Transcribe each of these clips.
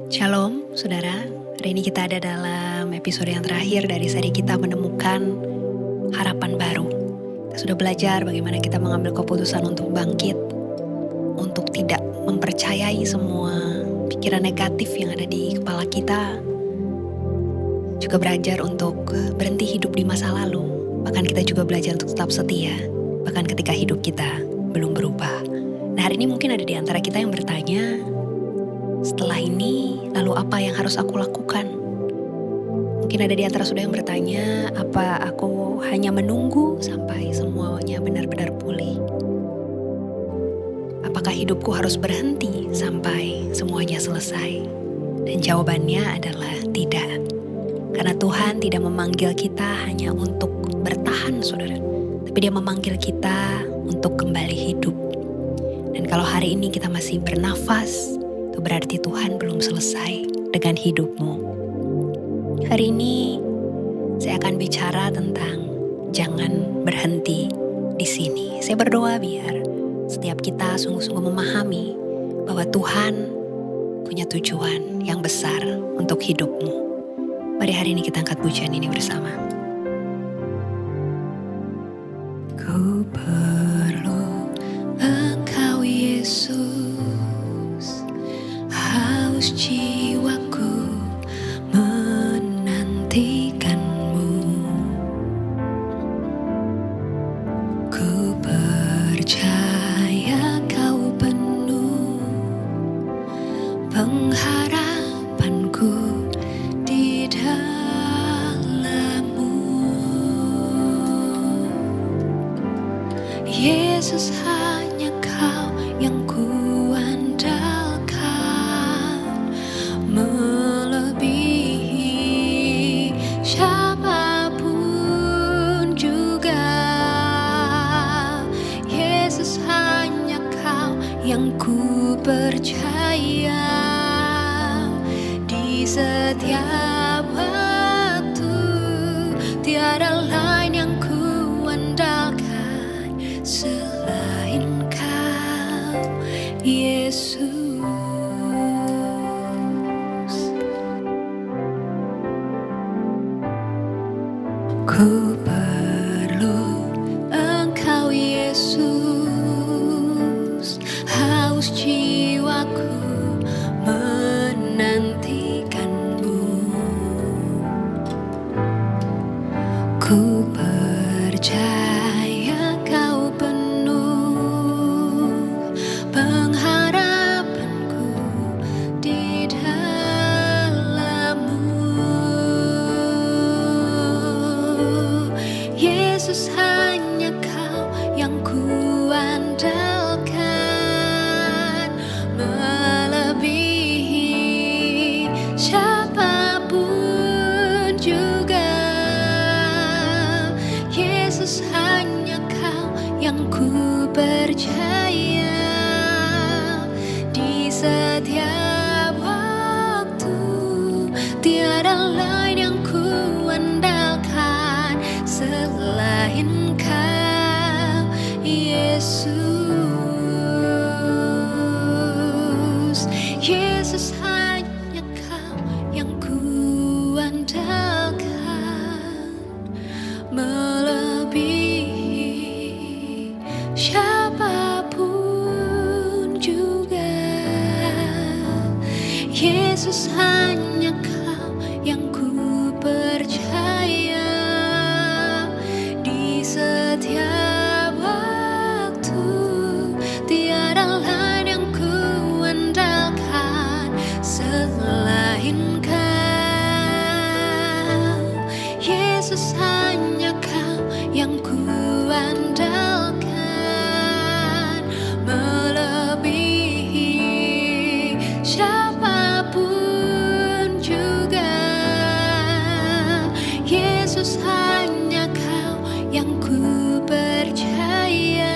Shalom, saudara. Hari ini kita ada dalam episode yang terakhir dari seri kita menemukan harapan baru. Kita sudah belajar bagaimana kita mengambil keputusan untuk bangkit, untuk tidak mempercayai semua pikiran negatif yang ada di kepala kita. Juga belajar untuk berhenti hidup di masa lalu. Bahkan kita juga belajar untuk tetap setia, bahkan ketika hidup kita belum berubah. Nah, hari ini mungkin ada di antara kita yang bertanya, setelah ini, lalu apa yang harus aku lakukan? Mungkin ada di antara saudara yang bertanya, apa aku hanya menunggu sampai semuanya benar-benar pulih? Apakah hidupku harus berhenti sampai semuanya selesai? Dan jawabannya adalah tidak. Karena Tuhan tidak memanggil kita hanya untuk bertahan, saudara. Tapi Dia memanggil kita untuk kembali hidup. Dan kalau hari ini kita masih bernafas, itu berarti Tuhan belum selesai dengan hidupmu. Hari ini saya akan bicara tentang jangan berhenti di sini. Saya berdoa biar setiap kita sungguh-sungguh memahami bahwa Tuhan punya tujuan yang besar untuk hidupmu. Mari hari ini kita angkat pujian ini bersama. Ku perlu Engkau Yesus, haus jiwaku menantikanmu. Ku percaya Kau penuh pengharapanku di dalam-Mu. Yesus, hanya Kau yang kuandalkan, melebihi siapapun juga. Yesus, hanya Kau yang ku percaya. Di setiap waktu tiada lain yang ku andalkan selain Kau, Yesus. Ku perlu Engkau Yesus, haus jiwaku menantikanmu. Ku percaya Kau penuh pengharapanku di dalam-Mu. Yesus, hanya Kau yang kuandalkan, melebihi siapapun juga. Yesus, hanya Kau yang ku percaya. Di setiap waktu tiada lain yang ku andalkan selain Kau, Yesus. Yesus, hanya Kau yang ku andalkan, melebihi siapapun juga. Yesus, hanya Kau yang ku percaya. Di setiap waktu tiada lain yang ku andalkan selain Kau. Yesus, hanya Kau yang ku andalkan, melebihi siapapun juga. Yesus, hanya Kau yang ku percaya.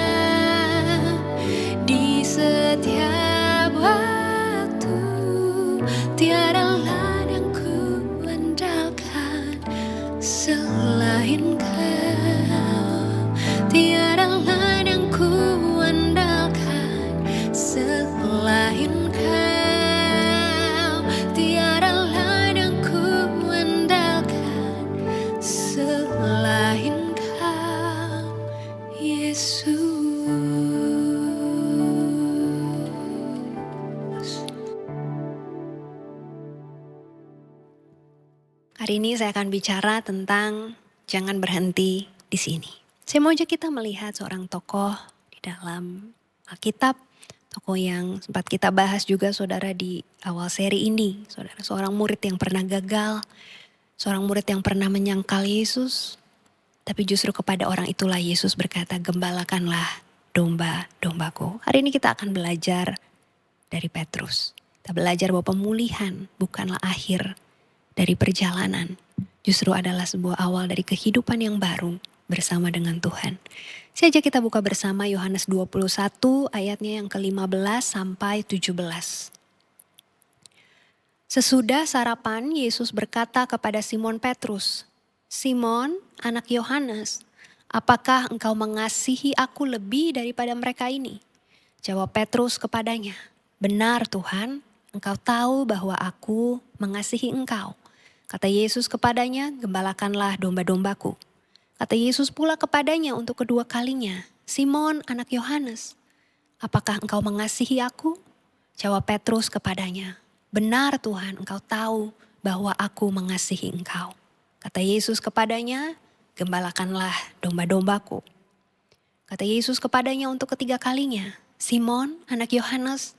Di setiap waktu tiada lain yang ku andalkan selain Kau. Tiada lain yang ku andalkan selain Kau. Hari ini saya akan bicara tentang jangan berhenti di sini. Saya mau ajak kita melihat seorang tokoh di dalam Alkitab, tokoh yang sempat kita bahas juga saudara di awal seri ini. Saudara, seorang murid yang pernah gagal, seorang murid yang pernah menyangkal Yesus, tapi justru kepada orang itulah Yesus berkata, "Gembalakanlah domba-dombaku." Hari ini kita akan belajar dari Petrus. Kita belajar bahwa pemulihan bukanlah akhir dari perjalanan, justru adalah sebuah awal dari kehidupan yang baru bersama dengan Tuhan. Saya ajak kita buka bersama Yohanes 21 ayatnya yang ke-15 sampai 17. Sesudah sarapan, Yesus berkata kepada Simon Petrus, "Simon, anak Yohanes, apakah engkau mengasihi aku lebih daripada mereka ini?" Jawab Petrus kepadanya, "Benar Tuhan, engkau tahu bahwa aku mengasihi engkau." Kata Yesus kepadanya, "Gembalakanlah domba-dombaku." Kata Yesus pula kepadanya untuk kedua kalinya, "Simon, anak Yohanes, apakah engkau mengasihi aku?" Jawab Petrus kepadanya, "Benar Tuhan, engkau tahu bahwa aku mengasihi engkau." Kata Yesus kepadanya, "Gembalakanlah domba-dombaku." Kata Yesus kepadanya untuk ketiga kalinya, "Simon, anak Yohanes,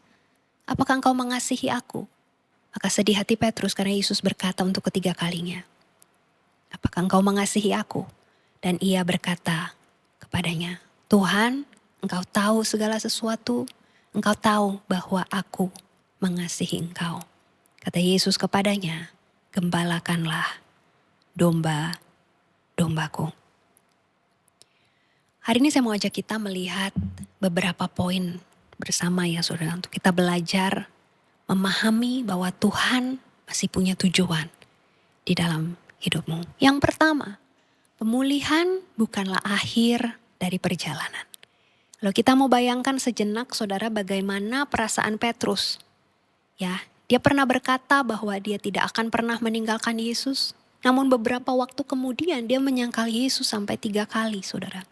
apakah engkau mengasihi aku?" Maka sedih hati Petrus karena Yesus berkata untuk ketiga kalinya, "Apakah engkau mengasihi aku?" Dan ia berkata kepadanya, "Tuhan, engkau tahu segala sesuatu, engkau tahu bahwa aku mengasihi engkau." Kata Yesus kepadanya, "Gembalakanlah domba-dombaku." Hari ini saya mau ajak kita melihat beberapa poin bersama ya saudara, untuk kita belajar memahami bahwa Tuhan masih punya tujuan di dalam hidupmu. Yang pertama, pemulihan bukanlah akhir dari perjalanan. Kalau kita mau bayangkan sejenak saudara bagaimana perasaan Petrus. Ya, dia pernah berkata bahwa dia tidak akan pernah meninggalkan Yesus. Namun beberapa waktu kemudian dia menyangkal Yesus sampai 3 kali saudara.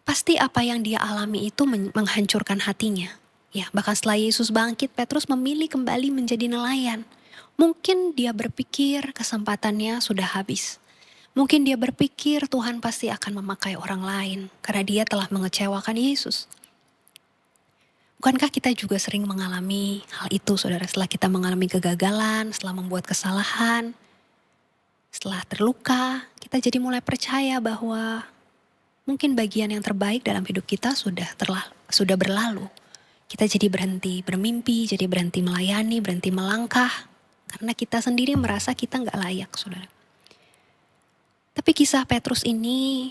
Pasti apa yang dia alami itu menghancurkan hatinya. Ya, bahkan setelah Yesus bangkit, Petrus memilih kembali menjadi nelayan. Mungkin dia berpikir kesempatannya sudah habis. Mungkin dia berpikir Tuhan pasti akan memakai orang lain karena dia telah mengecewakan Yesus. Bukankah kita juga sering mengalami hal itu saudara, setelah kita mengalami kegagalan, setelah membuat kesalahan, setelah terluka, kita jadi mulai percaya bahwa mungkin bagian yang terbaik dalam hidup kita sudah berlalu. Kita jadi berhenti bermimpi, jadi berhenti melayani, berhenti melangkah. Karena kita sendiri merasa kita gak layak, saudara. Tapi kisah Petrus ini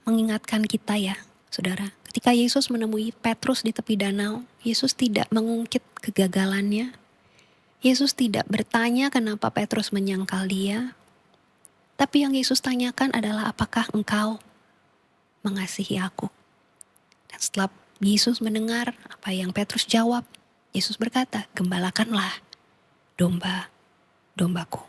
mengingatkan kita ya, saudara. Ketika Yesus menemui Petrus di tepi danau, Yesus tidak mengungkit kegagalannya. Yesus tidak bertanya kenapa Petrus menyangkal dia. Tapi yang Yesus tanyakan adalah, apakah engkau mengasihi aku? Dan setelah Yesus mendengar apa yang Petrus jawab, Yesus berkata, "Gembalakanlah domba-dombaku."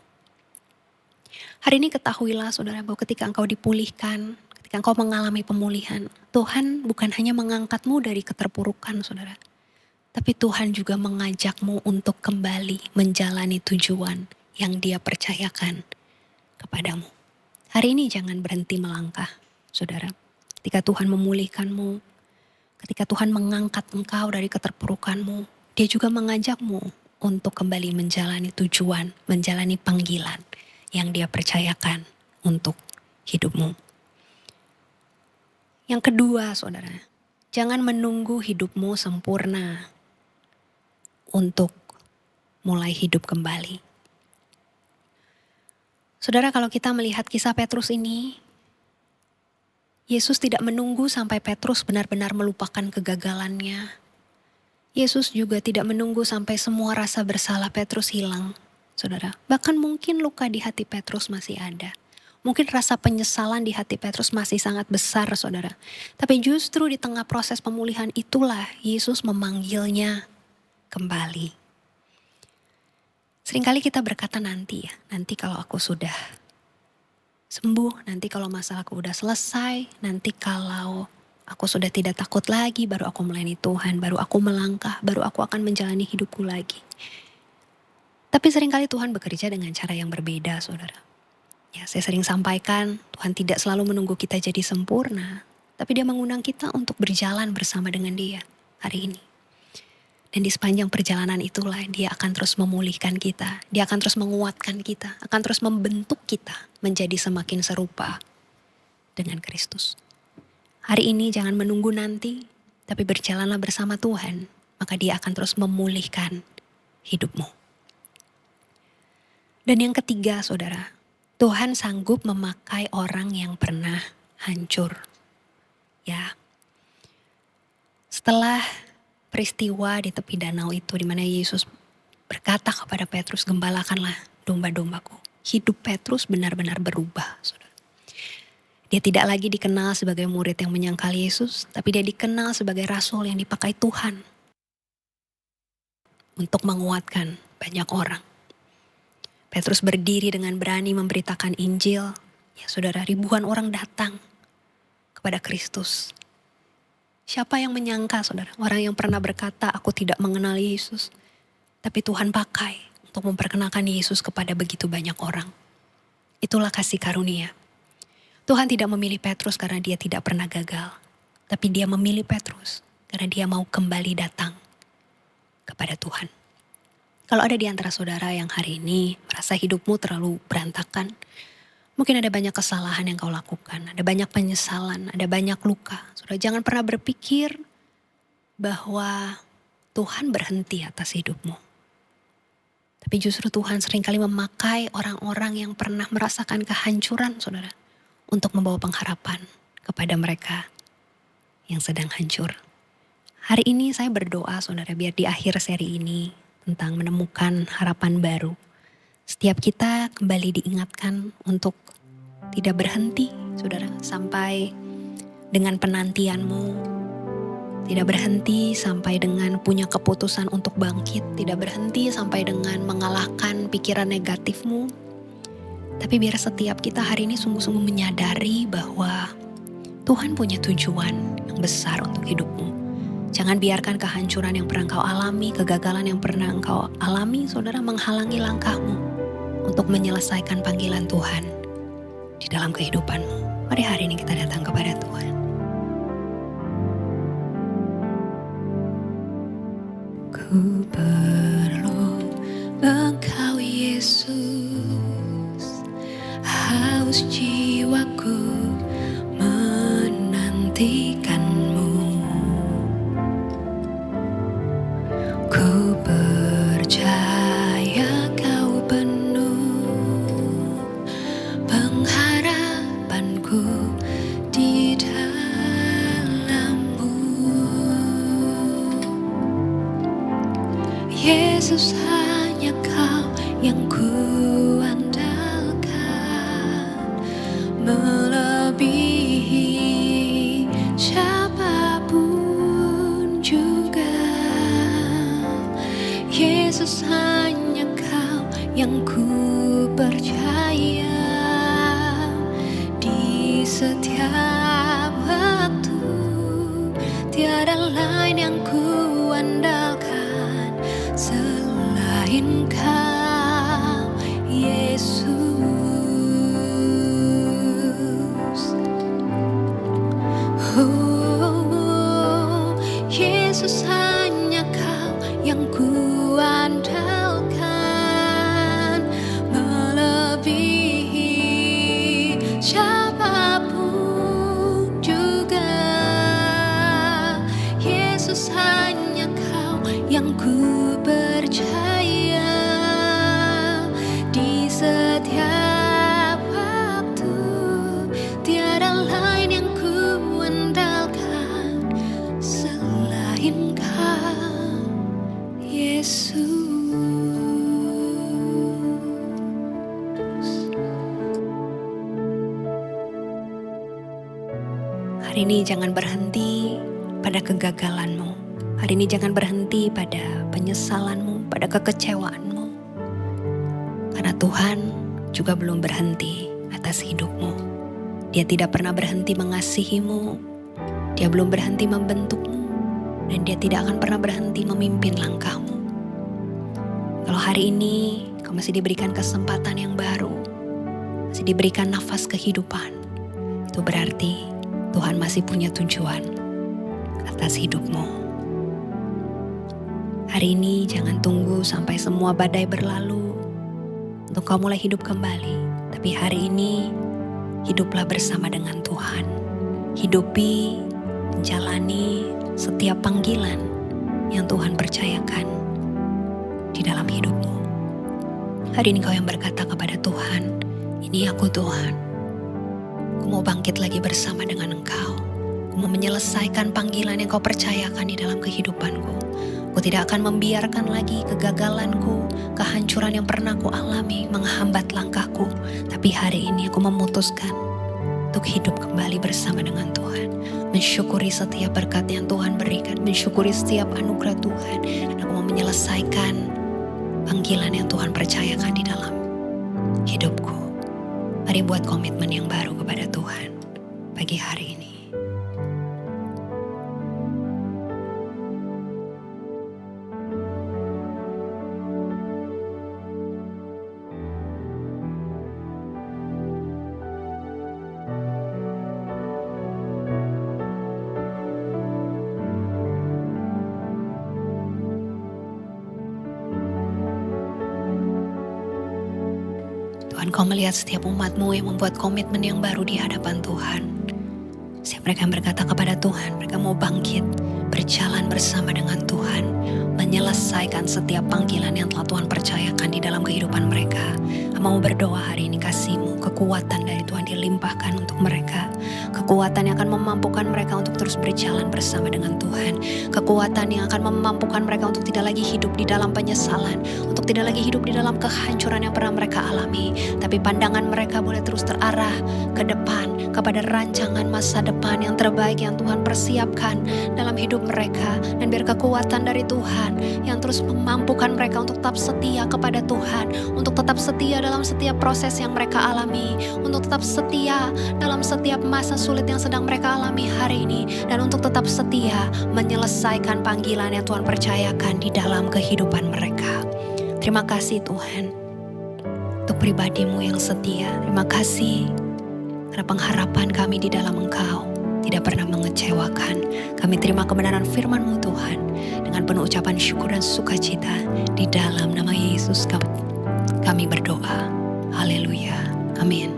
Hari ini ketahuilah saudara bahwa ketika engkau dipulihkan, ketika engkau mengalami pemulihan, Tuhan bukan hanya mengangkatmu dari keterpurukan saudara. Tapi Tuhan juga mengajakmu untuk kembali menjalani tujuan yang Dia percayakan kepadamu. Hari ini jangan berhenti melangkah saudara. Ketika Tuhan memulihkanmu, ketika Tuhan mengangkat engkau dari keterpurukanmu, Dia juga mengajakmu untuk kembali menjalani tujuan, menjalani panggilan yang Dia percayakan untuk hidupmu. Yang kedua, saudara, jangan menunggu hidupmu sempurna untuk mulai hidup kembali. Saudara, kalau kita melihat kisah Petrus ini, Yesus tidak menunggu sampai Petrus benar-benar melupakan kegagalannya. Yesus juga tidak menunggu sampai semua rasa bersalah Petrus hilang, saudara. Bahkan mungkin luka di hati Petrus masih ada. Mungkin rasa penyesalan di hati Petrus masih sangat besar, saudara. Tapi justru di tengah proses pemulihan itulah Yesus memanggilnya kembali. Seringkali kita berkata nanti ya, nanti kalau aku sudah sembuh, nanti kalau masalahku udah selesai, nanti kalau aku sudah tidak takut lagi, baru aku melayani Tuhan, baru aku melangkah, baru aku akan menjalani hidupku lagi. Tapi seringkali Tuhan bekerja dengan cara yang berbeda, saudara. Ya, saya sering sampaikan, Tuhan tidak selalu menunggu kita jadi sempurna, tapi Dia mengundang kita untuk berjalan bersama dengan Dia hari ini. Dan di sepanjang perjalanan itulah Dia akan terus memulihkan kita, Dia akan terus menguatkan kita, akan terus membentuk kita menjadi semakin serupa dengan Kristus. Hari ini jangan menunggu nanti, tapi berjalanlah bersama Tuhan, maka Dia akan terus memulihkan hidupmu. Dan yang ketiga, saudara, Tuhan sanggup memakai orang yang pernah hancur. Ya, setelah peristiwa di tepi danau itu di mana Yesus berkata kepada Petrus, "Gembalakanlah domba-dombaku." Hidup Petrus benar-benar berubah, saudara. Dia tidak lagi dikenal sebagai murid yang menyangkal Yesus, tapi dia dikenal sebagai rasul yang dipakai Tuhan untuk menguatkan banyak orang. Petrus berdiri dengan berani memberitakan Injil. Ya saudara, ribuan orang datang kepada Kristus. Siapa yang menyangka, saudara, orang yang pernah berkata, "Aku tidak mengenal Yesus." Tapi Tuhan pakai untuk memperkenalkan Yesus kepada begitu banyak orang. Itulah kasih karunia. Tuhan tidak memilih Petrus karena dia tidak pernah gagal. Tapi Dia memilih Petrus karena dia mau kembali datang kepada Tuhan. Kalau ada di antara saudara yang hari ini merasa hidupmu terlalu berantakan, mungkin ada banyak kesalahan yang kau lakukan, ada banyak penyesalan, ada banyak luka. Saudara, jangan pernah berpikir bahwa Tuhan berhenti atas hidupmu. Tapi justru Tuhan seringkali memakai orang-orang yang pernah merasakan kehancuran, saudara, untuk membawa pengharapan kepada mereka yang sedang hancur. Hari ini saya berdoa, saudara, biar di akhir seri ini tentang menemukan harapan baru, setiap kita kembali diingatkan untuk tidak berhenti, saudara, sampai dengan penantianmu, tidak berhenti sampai dengan punya keputusan untuk bangkit, tidak berhenti sampai dengan mengalahkan pikiran negatifmu. Tapi biar setiap kita hari ini sungguh-sungguh menyadari bahwa Tuhan punya tujuan yang besar untuk hidupmu. Jangan biarkan kehancuran yang pernah engkau alami, kegagalan yang pernah engkau alami, saudara, menghalangi langkahmu untuk menyelesaikan panggilan Tuhan di dalam kehidupanmu. Mari hari ini kita datang kepada Tuhan. Ku perlu Engkau Yesus, haus jiwaku menantikanmu. Ku percaya Kau penuh pengharapanku di dalam-Mu. Yesus, hanya Kau yang ku andalkan, melebihi siapapun juga. Yesus, hanya Kau yang ku percaya di setiap waktu. Tiada lain yang ku andalkan selain Kau, Yesus. Oh, Yesus, hanya Kau yang ku andalkan, melebihi siapapun juga. Yesus, hanya Kau yang ku percaya di setiap waktu. Tiada lain yang ku andalkan selain Kau, Yesus. Hari ini jangan berhenti pada kegagalanmu. Hari ini jangan berhenti pada penyesalanmu, pada kekecewaanmu. Karena Tuhan juga belum berhenti atas hidupmu. Dia tidak pernah berhenti mengasihimu. Dia belum berhenti membentukmu. Dan Dia tidak akan pernah berhenti memimpin langkahmu. Kalau hari ini kau masih diberikan kesempatan yang baru, masih diberikan nafas kehidupan, itu berarti Tuhan masih punya tujuan atas hidupmu. Hari ini jangan tunggu sampai semua badai berlalu untuk kau mulai hidup kembali. Tapi hari ini hiduplah bersama dengan Tuhan. Hidupi, menjalani setiap panggilan yang Tuhan percayakan di dalam hidupmu. Hari ini kau yang berkata kepada Tuhan, ini aku Tuhan. Aku mau bangkit lagi bersama dengan Engkau. Aku mau menyelesaikan panggilan yang Kau percayakan di dalam kehidupanku. Aku tidak akan membiarkan lagi kegagalanku, kehancuran yang pernah aku alami menghambat langkahku. Tapi hari ini aku memutuskan untuk hidup kembali bersama dengan Tuhan. Mensyukuri setiap berkat yang Tuhan berikan. Mensyukuri setiap anugerah Tuhan. Dan aku mau menyelesaikan panggilan yang Tuhan percayakan di dalam hidupku. Mari buat komitmen yang baru kepada Tuhan pagi hari ini. Tuhan, Kau melihat setiap umat-Mu yang membuat komitmen yang baru di hadapan Tuhan. Setiap mereka yang berkata kepada Tuhan, mereka mau bangkit, berjalan bersama dengan Tuhan, menyelesaikan setiap panggilan yang telah Tuhan percayakan di dalam kehidupan mereka. Mau berdoa hari ini, kasih-Mu, kekuatan dari Tuhan dilimpahkan untuk mereka. Kekuatan yang akan memampukan mereka untuk terus berjalan bersama dengan Tuhan. Kekuatan yang akan memampukan mereka untuk tidak lagi hidup di dalam penyesalan, untuk tidak lagi hidup di dalam kehancuran yang pernah mereka alami. Tapi pandangan mereka boleh terus terarah ke depan, kepada rancangan masa depan yang terbaik yang Tuhan persiapkan dalam hidup mereka. Dan biar kekuatan dari Tuhan yang terus memampukan mereka untuk tetap setia kepada Tuhan, untuk tetap setia dalam setiap proses yang mereka alami, untuk tetap setia dalam setiap masa sulit yang sedang mereka alami hari ini, dan untuk tetap setia menyelesaikan panggilan yang Tuhan percayakan di dalam kehidupan mereka. Terima kasih Tuhan untuk pribadi-Mu yang setia. Terima kasih karena pengharapan kami di dalam Engkau tidak pernah mengecewakan. Kami terima kebenaran firman-Mu Tuhan dengan penuh ucapan syukur dan sukacita. Di dalam nama Yesus kami berdoa. Haleluya. Amin.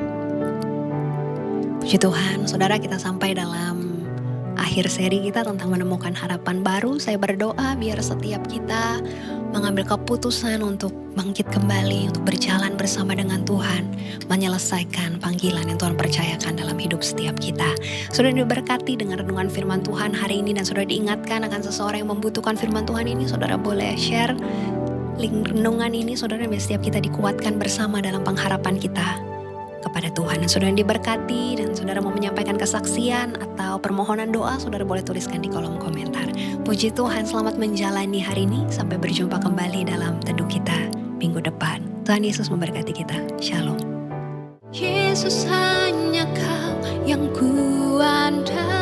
Puji Tuhan, saudara, kita sampai dalam akhir seri kita tentang menemukan harapan baru. Saya berdoa biar setiap kita mengambil keputusan untuk bangkit kembali, untuk berjalan bersama dengan Tuhan, menyelesaikan panggilan yang Tuhan percayakan dalam hidup setiap kita. Saudara diberkati dengan renungan firman Tuhan hari ini, dan saudara diingatkan akan seseorang yang membutuhkan firman Tuhan ini, saudara boleh share link renungan ini, saudara, biar setiap kita dikuatkan bersama dalam pengharapan kita kepada Tuhan. Dan saudara diberkati, dan saudara mau menyampaikan kesaksian atau permohonan doa, saudara boleh tuliskan di kolom komentar. Puji Tuhan, selamat menjalani hari ini. Sampai berjumpa kembali dalam teduh kita minggu depan. Tuhan Yesus memberkati kita. Shalom. Yesus, hanya Kau yang ku andalkan.